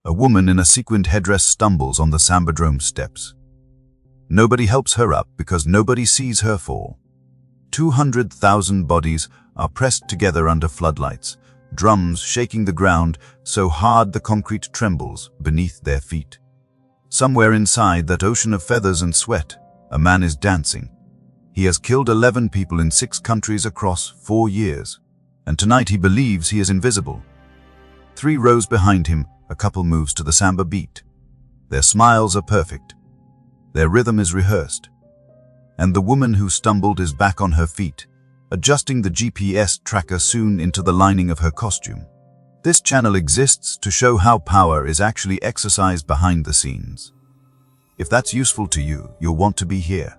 A woman in a sequined headdress stumbles on the Sambadrome steps. Nobody helps her up because nobody sees her fall. 200,000 bodies are pressed together under floodlights, drums shaking the ground so hard the concrete trembles beneath their feet. Somewhere inside that ocean of feathers and sweat, a man is dancing. He has killed 11 people in 6 countries across 4 years, and tonight he believes he is invisible. 3 rows behind him, a couple moves to the samba beat. Their smiles are perfect. Their rhythm is rehearsed. And the woman who stumbled is back on her feet, adjusting the GPS tracker soon into the lining of her costume. This channel exists to show how power is actually exercised behind the scenes. If that's useful to you, you'll want to be here.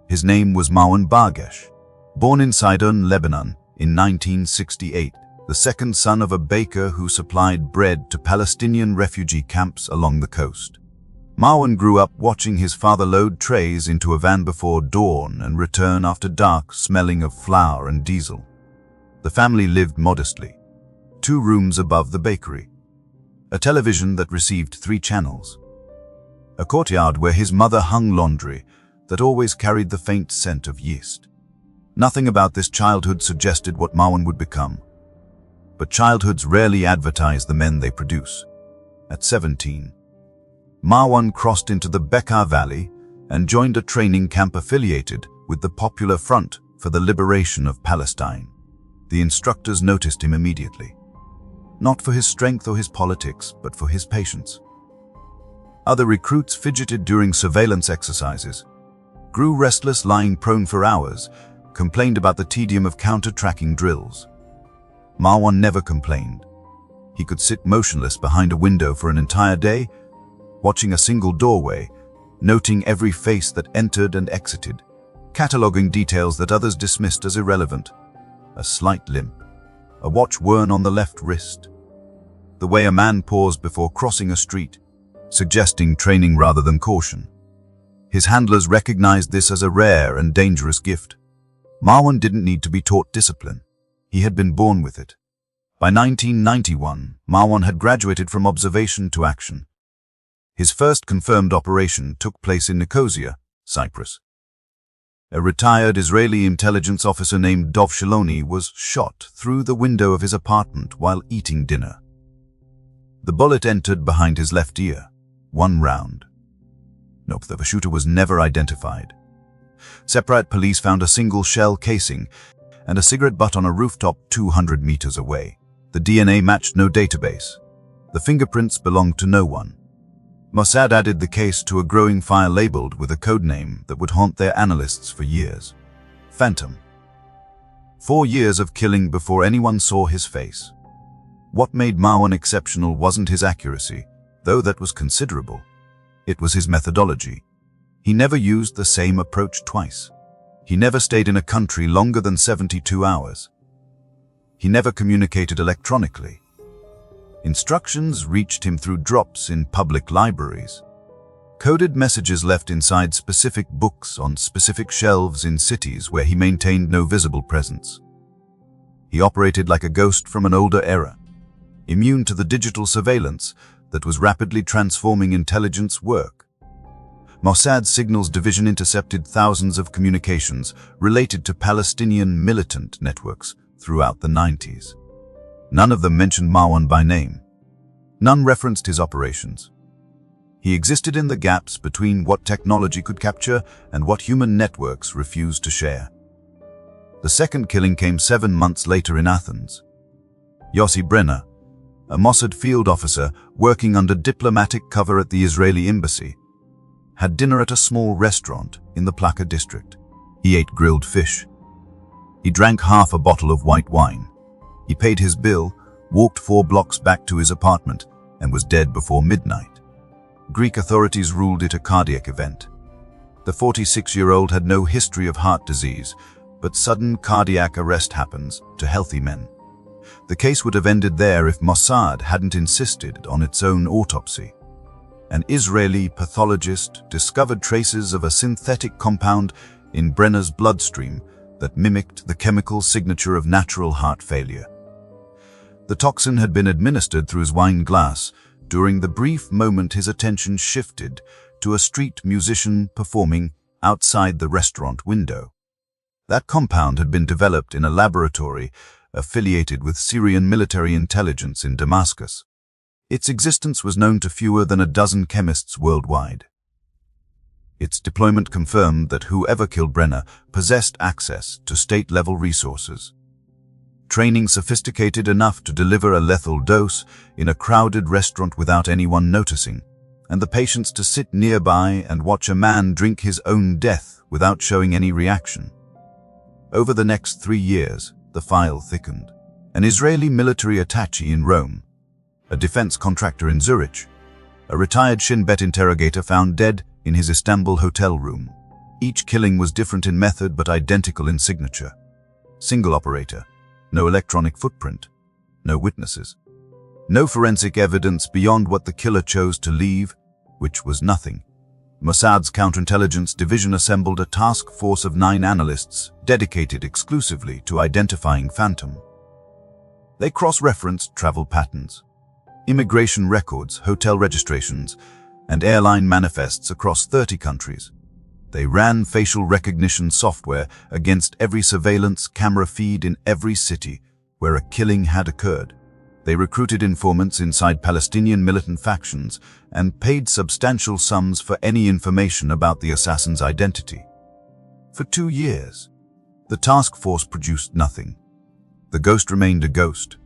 His name was Marwan Barghash, born in Sidon, Lebanon in 1968, the second son of a baker who supplied bread to Palestinian refugee camps along the coast. Marwan grew up watching his father load trays into a van before dawn and return after dark, smelling of flour and diesel. The family lived modestly, 2 rooms above the bakery, a television that received 3 channels, a courtyard where his mother hung laundry that always carried the faint scent of yeast. Nothing about this childhood suggested what Marwan would become. But childhoods rarely advertise the men they produce. At 17, Marwan crossed into the Bekaa Valley and joined a training camp affiliated with the Popular Front for the Liberation of Palestine. The instructors noticed him immediately, not for his strength or his politics, but for his patience. Other recruits fidgeted during surveillance exercises, grew restless lying prone for hours, complained about the tedium of counter-tracking drills. Marwan never complained. He could sit motionless behind a window for an entire day, watching a single doorway, noting every face that entered and exited, cataloging details that others dismissed as irrelevant. A slight limp, a watch worn on the left wrist, the way a man paused before crossing a street, suggesting training rather than caution. His handlers recognized this as a rare and dangerous gift. Marwan didn't need to be taught discipline. He had been born with it. By 1991, Marwan had graduated from observation to action. His first confirmed operation took place in Nicosia, Cyprus. A retired Israeli intelligence officer named Dov Shaloni was shot through the window of his apartment while eating dinner. The bullet entered behind his left ear, 1 round. Nope, the shooter was never identified. Separate police found a single shell casing and a cigarette butt on a rooftop 200 meters away. The DNA matched no database. The fingerprints belonged to no one. Mossad added the case to a growing file labeled with a codename that would haunt their analysts for years. Phantom. 4 years of killing before anyone saw his face. What made Marwan exceptional wasn't his accuracy, though that was considerable. It was his methodology. He never used the same approach twice. He never stayed in a country longer than 72 hours. He never communicated electronically. Instructions reached him through drops in public libraries. Coded messages left inside specific books on specific shelves in cities where he maintained no visible presence. He operated like a ghost from an older era, immune to the digital surveillance that was rapidly transforming intelligence work. Mossad Signals Division intercepted thousands of communications related to Palestinian militant networks throughout the 90s. None of them mentioned Marwan by name. None referenced his operations. He existed in the gaps between what technology could capture and what human networks refused to share. The second killing came 7 months later in Athens. Yossi Brenner, a Mossad field officer working under diplomatic cover at the Israeli embassy, had dinner at a small restaurant in the Plaka district. He ate grilled fish. He drank half a bottle of white wine. He paid his bill, walked 4 blocks back to his apartment, and was dead before midnight. Greek authorities ruled it a cardiac event. The 46-year-old had no history of heart disease, but sudden cardiac arrest happens to healthy men. The case would have ended there if Mossad hadn't insisted on its own autopsy. An Israeli pathologist discovered traces of a synthetic compound in Brenner's bloodstream that mimicked the chemical signature of natural heart failure. The toxin had been administered through his wine glass during the brief moment his attention shifted to a street musician performing outside the restaurant window. That compound had been developed in a laboratory affiliated with Syrian military intelligence in Damascus. Its existence was known to fewer than a dozen chemists worldwide. Its deployment confirmed that whoever killed Brenner possessed access to state-level resources. Training sophisticated enough to deliver a lethal dose in a crowded restaurant without anyone noticing, and the patience to sit nearby and watch a man drink his own death without showing any reaction. Over the next 3 years, the file thickened. An Israeli military attaché in Rome, a defense contractor in Zurich, a retired Shin Bet interrogator found dead in his Istanbul hotel room. Each killing was different in method but identical in signature. Single operator, no electronic footprint, no witnesses. No forensic evidence beyond what the killer chose to leave, which was nothing. Mossad's counterintelligence division assembled a task force of 9 analysts dedicated exclusively to identifying Phantom. They cross-referenced travel patterns, immigration records, hotel registrations, and airline manifests across 30 countries. They ran facial recognition software against every surveillance camera feed in every city where a killing had occurred. They recruited informants inside Palestinian militant factions and paid substantial sums for any information about the assassin's identity. For 2 years, the task force produced nothing. The ghost remained a ghost.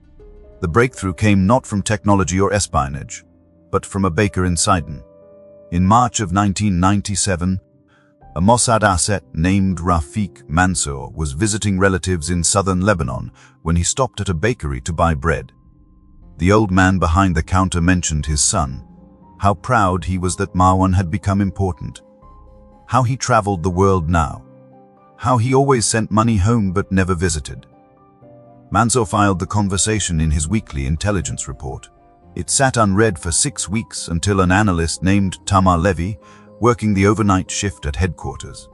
The breakthrough came not from technology or espionage, but from a baker in Sidon. In March of 1997, a Mossad asset named Rafiq Mansour was visiting relatives in southern Lebanon when he stopped at a bakery to buy bread. The old man behind the counter mentioned his son, how proud he was that Marwan had become important, how he traveled the world now, how he always sent money home but never visited. Mansour filed the conversation in his weekly intelligence report. It sat unread for 6 weeks until an analyst named Tamar Levy, working the overnight shift at headquarters,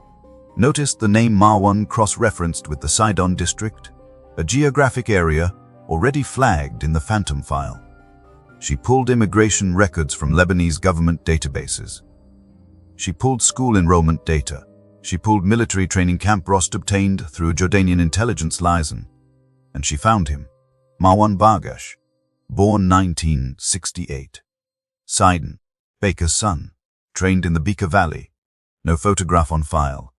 noticed the name Marwan cross-referenced with the Sidon district, a geographic area already flagged in the Phantom file. She pulled immigration records from Lebanese government databases. She pulled school enrollment data. She pulled military training camp roster obtained through a Jordanian intelligence liaison. And she found him, Marwan Bargash, born 1968. Sidon, baker's son, trained in the Bekaa Valley. No photograph on file.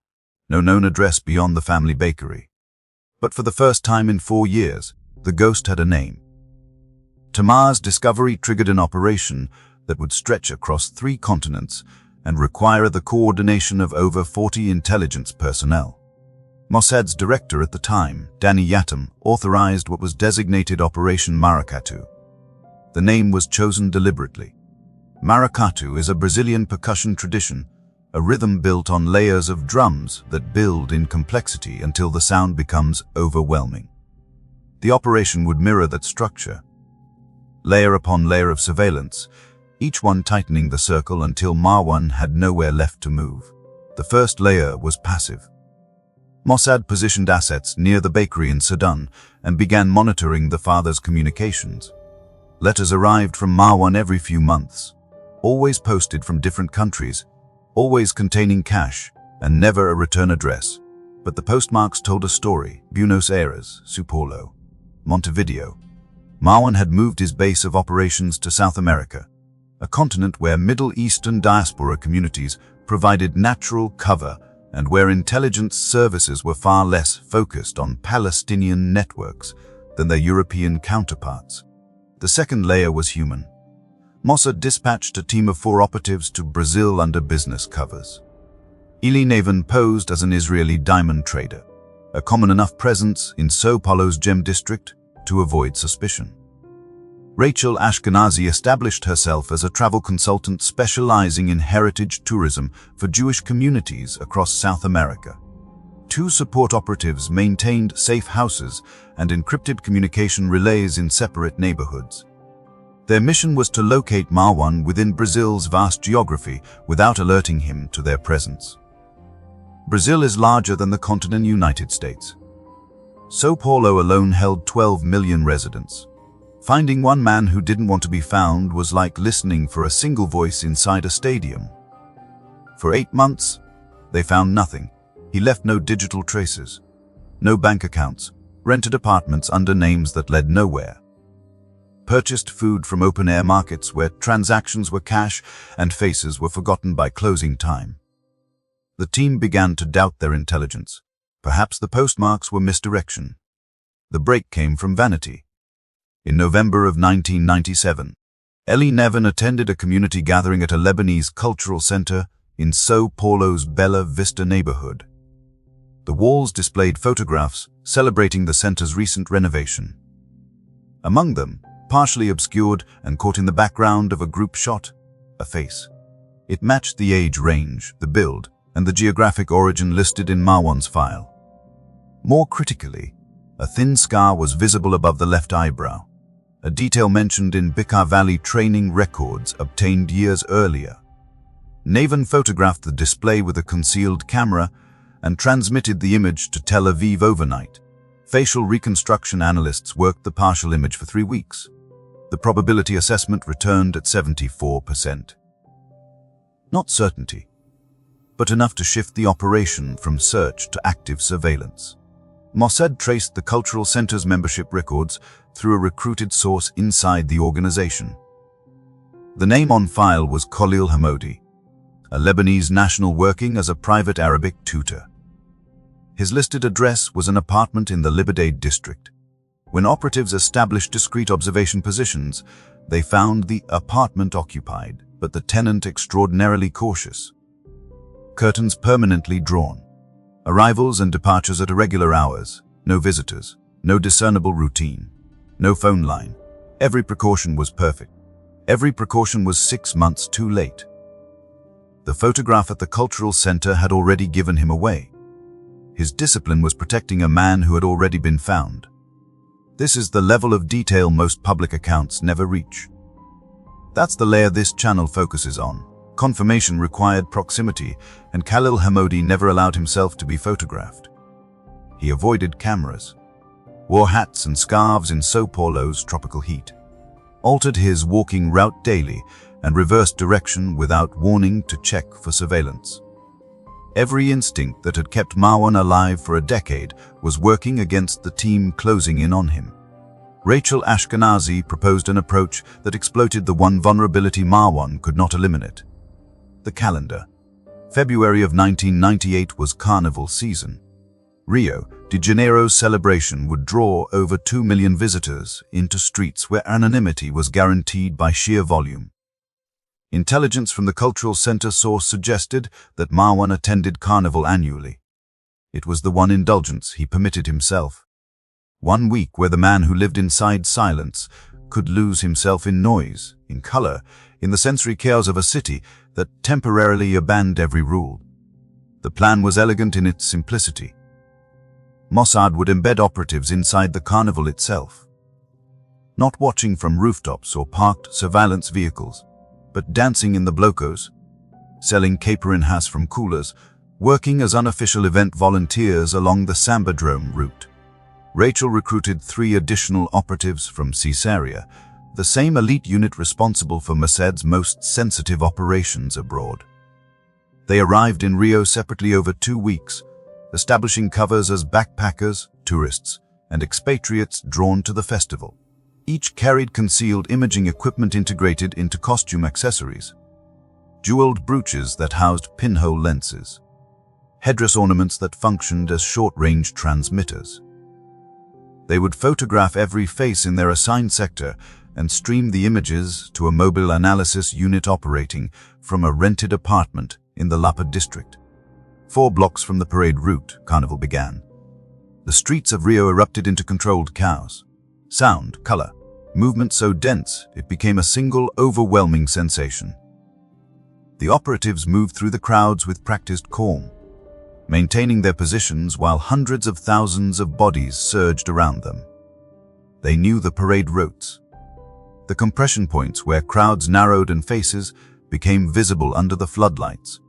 No known address beyond the family bakery. But for the first time in 4 years, the ghost had a name. Tamar's discovery triggered an operation that would stretch across 3 continents and require the coordination of over 40 intelligence personnel. Mossad's director at the time, Danny Yatam, authorized what was designated Operation Maracatu. The name was chosen deliberately. Maracatu is a Brazilian percussion tradition, a rhythm built on layers of drums that build in complexity until the sound becomes overwhelming. The operation would mirror that structure, layer upon layer of surveillance, each one tightening the circle until Marwan had nowhere left to move. The first layer was passive. Mossad positioned assets near the bakery in Sudan and began monitoring the father's communications. Letters arrived from Marwan every few months, always posted from different countries, always containing cash and never a return address. But the postmarks told a story: Buenos Aires, São Paulo, Montevideo. Marwan had moved his base of operations to South America, a continent where Middle Eastern diaspora communities provided natural cover and where intelligence services were far less focused on Palestinian networks than their European counterparts. The second layer was human. Mossad dispatched a team of 4 operatives to Brazil under business covers. Eli Navin posed as an Israeli diamond trader, a common enough presence in São Paulo's gem district to avoid suspicion. Rachel Ashkenazi established herself as a travel consultant specializing in heritage tourism for Jewish communities across South America. 2 support operatives maintained safe houses and encrypted communication relays in separate neighborhoods. Their mission was to locate Marwan within Brazil's vast geography without alerting him to their presence. Brazil is larger than the continent United States. São Paulo alone held 12 million residents. Finding one man who didn't want to be found was like listening for a single voice inside a stadium. For 8 months, they found nothing. He left no digital traces, no bank accounts, rented apartments under names that led nowhere, purchased food from open-air markets where transactions were cash and faces were forgotten by closing time. The team began to doubt their intelligence. Perhaps the postmarks were misdirection. The break came from vanity. In November of 1997, Elie Nevin attended a community gathering at a Lebanese cultural center in São Paulo's Bela Vista neighborhood. The walls displayed photographs celebrating the center's recent renovation. Among them, partially obscured and caught in the background of a group shot, a face. It matched the age range, the build, and the geographic origin listed in Marwan's file. More critically, a thin scar was visible above the left eyebrow, a detail mentioned in Bekaa Valley training records obtained years earlier. Nevin photographed the display with a concealed camera and transmitted the image to Tel Aviv overnight. Facial reconstruction analysts worked the partial image for 3 weeks. The probability assessment returned at 74%. Not certainty, but enough to shift the operation from search to active surveillance. Mossad traced the cultural center's membership records through a recruited source inside the organization. The name on file was Khalil Hamoudi, a Lebanese national working as a private Arabic tutor. His listed address was an apartment in the Libadade district. When operatives established discrete observation positions, they found the apartment occupied, but the tenant extraordinarily cautious. Curtains permanently drawn. Arrivals and departures at irregular hours. No visitors. No discernible routine. No phone line. Every precaution was perfect. Every precaution was 6 months too late. The photograph at the cultural center had already given him away. His discipline was protecting a man who had already been found. This is the level of detail most public accounts never reach. That's the layer this channel focuses on. Confirmation required proximity, and Khalil Hamoudi never allowed himself to be photographed. He avoided cameras, wore hats and scarves in São Paulo's tropical heat, altered his walking route daily, and reversed direction without warning to check for surveillance. Every instinct that had kept Marwan alive for a decade was working against the team closing in on him. Rachel Ashkenazi proposed an approach that exploited the one vulnerability Marwan could not eliminate: the calendar. February of 1998 was Carnival season. Rio de Janeiro's celebration would draw over 2 million visitors into streets where anonymity was guaranteed by sheer volume. Intelligence from the cultural center source suggested that Marwan attended Carnival annually. It was the one indulgence he permitted himself. 1 week where the man who lived inside silence could lose himself in noise, in color, in the sensory chaos of a city that temporarily abandoned every rule. The plan was elegant in its simplicity. Mossad would embed operatives inside the carnival itself, not watching from rooftops or parked surveillance vehicles, but dancing in the blocos, selling caipirinhas from coolers, working as unofficial event volunteers along the Sambadrome route. Rachel recruited 3 additional operatives from Caesarea, the same elite unit responsible for Mossad's most sensitive operations abroad. They arrived in Rio separately over 2 weeks, establishing covers as backpackers, tourists, and expatriates drawn to the festival. Each carried concealed imaging equipment integrated into costume accessories, jeweled brooches that housed pinhole lenses, headdress ornaments that functioned as short-range transmitters. They would photograph every face in their assigned sector and stream the images to a mobile analysis unit operating from a rented apartment in the Lapa district. 4 blocks from the parade route, Carnival began. The streets of Rio erupted into controlled chaos. Sound, color, movement so dense it became a single overwhelming sensation. The operatives moved through the crowds with practiced calm, maintaining their positions while hundreds of thousands of bodies surged around them. They knew the parade routes, the compression points where crowds narrowed and faces became visible under the floodlights,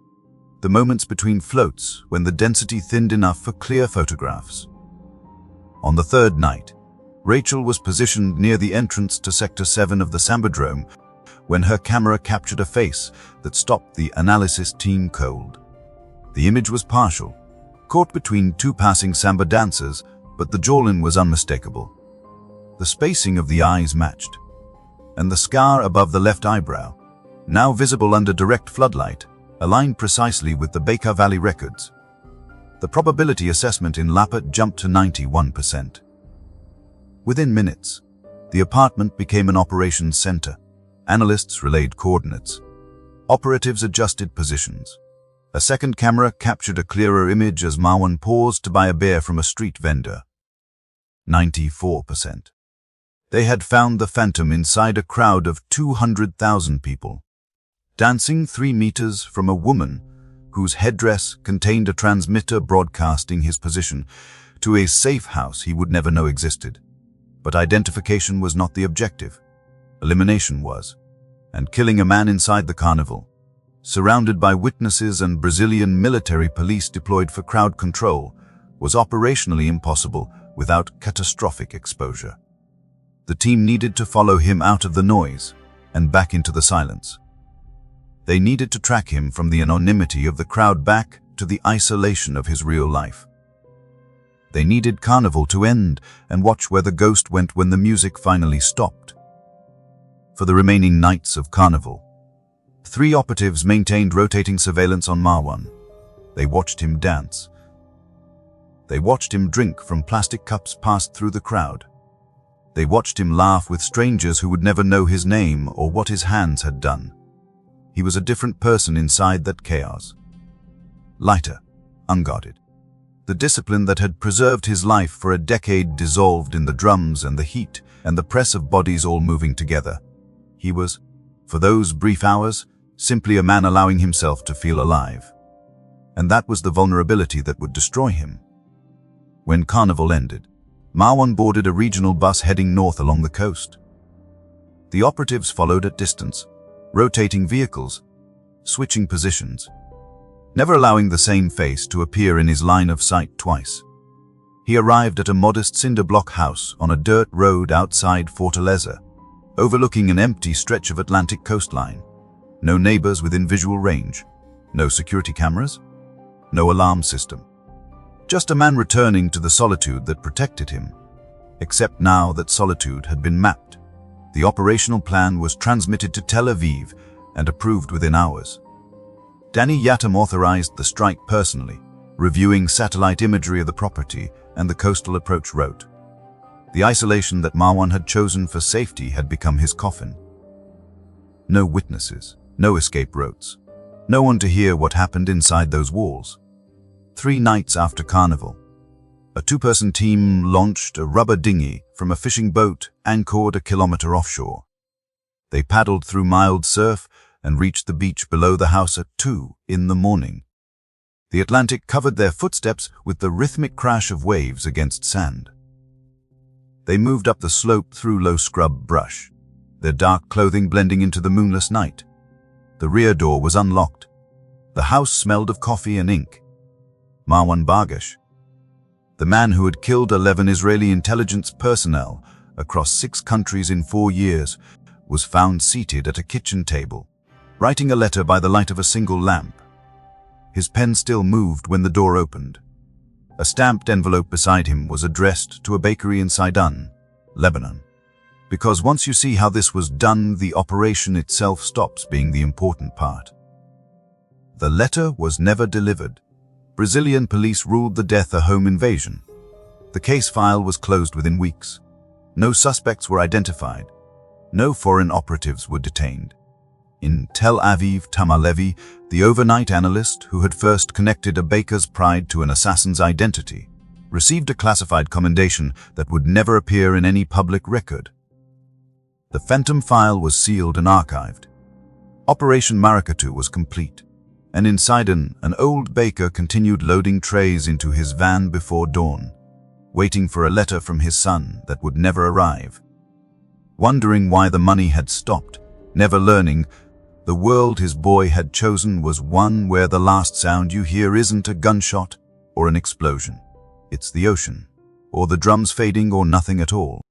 the moments between floats when the density thinned enough for clear photographs. On the 3rd night, Rachel was positioned near the entrance to Sector 7 of the Sambadrome when her camera captured a face that stopped the analysis team cold. The image was partial, caught between two passing samba dancers, but the jawline was unmistakable. The spacing of the eyes matched, and the scar above the left eyebrow, now visible under direct floodlight, aligned precisely with the Baker Valley records. The probability assessment in Lapid jumped to 91%. Within minutes, the apartment became an operations center. Analysts relayed coordinates. Operatives adjusted positions. A second camera captured a clearer image as Marwan paused to buy a beer from a street vendor. 94%. They had found the phantom inside a crowd of 200,000 people, dancing 3 meters from a woman whose headdress contained a transmitter broadcasting his position to a safe house he would never know existed. But identification was not the objective. Elimination was, and killing a man inside the carnival, surrounded by witnesses and Brazilian military police deployed for crowd control, was operationally impossible without catastrophic exposure. The team needed to follow him out of the noise and back into the silence. They needed to track him from the anonymity of the crowd back to the isolation of his real life. They needed Carnival to end and watch where the ghost went when the music finally stopped. For the remaining nights of Carnival, 3 operatives maintained rotating surveillance on Marwan. They watched him dance. They watched him drink from plastic cups passed through the crowd. They watched him laugh with strangers who would never know his name or what his hands had done. He was a different person inside that chaos. Lighter, unguarded. The discipline that had preserved his life for a decade dissolved in the drums and the heat and the press of bodies all moving together. He was, for those brief hours, simply a man allowing himself to feel alive. And that was the vulnerability that would destroy him. When Carnival ended, Marwan boarded a regional bus heading north along the coast. The operatives followed at distance, rotating vehicles, switching positions, never allowing the same face to appear in his line of sight twice. He arrived at a modest cinder block house on a dirt road outside Fortaleza, overlooking an empty stretch of Atlantic coastline. No neighbors within visual range, no security cameras, no alarm system. Just a man returning to the solitude that protected him. Except now that solitude had been mapped. The operational plan was transmitted to Tel Aviv and approved within hours. Danny Yatam authorized the strike personally, reviewing satellite imagery of the property and the coastal approach route. The isolation that Marwan had chosen for safety had become his coffin. No witnesses, no escape routes, no one to hear what happened inside those walls. 3 nights after Carnival, a 2-person team launched a rubber dinghy from a fishing boat anchored a kilometer offshore. They paddled through mild surf and reached the beach below the house at 2 in the morning. The Atlantic covered their footsteps with the rhythmic crash of waves against sand. They moved up the slope through low scrub brush, their dark clothing blending into the moonless night. The rear door was unlocked. The house smelled of coffee and ink. Marwan Bargash, the man who had killed 11 Israeli intelligence personnel across 6 countries in 4 years, was found seated at a kitchen table, writing a letter by the light of a single lamp. His pen still moved when the door opened. A stamped envelope beside him was addressed to a bakery in Sidon, Lebanon. Because once you see how this was done, the operation itself stops being the important part. The letter was never delivered. Brazilian police ruled the death a home invasion. The case file was closed within weeks. No suspects were identified. No foreign operatives were detained. In Tel Aviv, Tamar Levy, the overnight analyst who had first connected a baker's pride to an assassin's identity, received a classified commendation that would never appear in any public record. The phantom file was sealed and archived. Operation Maracatu was complete, and in Sidon, an old baker continued loading trays into his van before dawn, waiting for a letter from his son that would never arrive. Wondering why the money had stopped, never learning the world his boy had chosen was one where the last sound you hear isn't a gunshot or an explosion. It's the ocean, or the drums fading, or nothing at all.